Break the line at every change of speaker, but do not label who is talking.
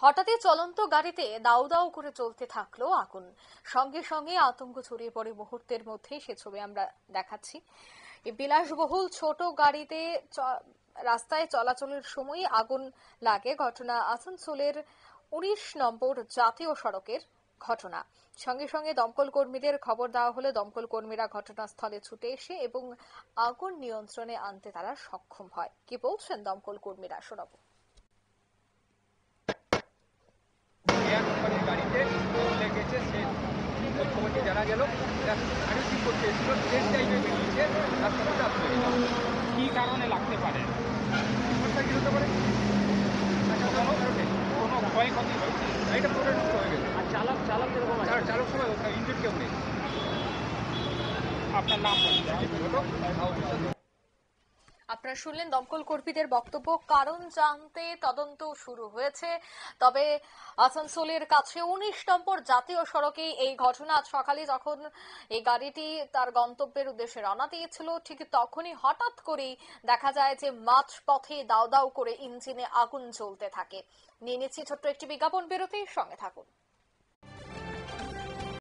হঠাৎই চলন্ত গাড়িতে দাউ দাউ করে চলতে থাকলো আগুন। সঙ্গে সঙ্গে আতঙ্ক ছড়িয়ে পড়ে মুহূর্তের মধ্যে। সে ছবি আমরা দেখাচ্ছি। এই বিলাসবহুল ছোট গাড়িতে রাস্তায় চলাচলের সময় আগুন লাগে। ঘটনা আসানসোলের 19 নম্বর জাতীয় সড়কের ঘটনা। সঙ্গে সঙ্গে দমকল কর্মীদের খবর দেওয়া হলে দমকল কর্মীরা ঘটনাস্থলে ছুটে এসে এবং আগুন নিয়ন্ত্রণে আনতে তারা সক্ষম হয়। কি বলছেন দমকল কর্মীরা, শোনাবো।
গাড়িতে লেগেছে, সে খবরটি জানা গেল। গাড়ি ঠিক করতে এসেছিল, ট্রেন টাইমে বেরিয়েছে, রাস্তাটা
কি কারণে লাগতে পারে?
কি হতে পারে?
কোনো ক্ষয়ক্ষতি হয়েছে?
গাড়িটা পুরো নষ্ট হয়ে গেছে।
আর চালক এরকম
চালক সময় ইঞ্জিন কেউ নেই।
আপনার নাম
আপনারা শুনলেন দমকল কর্মীদের বক্তব্য। কারণ জানতে তদন্ত শুরু হয়েছে। তবে আসানসোলের কাছে 19 নম্বর জাতীয় সড়কে এই ঘটনা। আজ সকালে যখন এই গাড়িটি তার গন্তব্যের উদ্দেশ্যে রওনা দিয়েছিল, ঠিক তখনই হঠাৎ করেই দেখা যায় যে মাঝপথে দাউ দাউ করে ইঞ্জিনে আগুন জ্বলতে থাকে। নিয়ে নিচ্ছি ছোট্ট একটি বিজ্ঞাপন বিরতি, সঙ্গে থাকুন।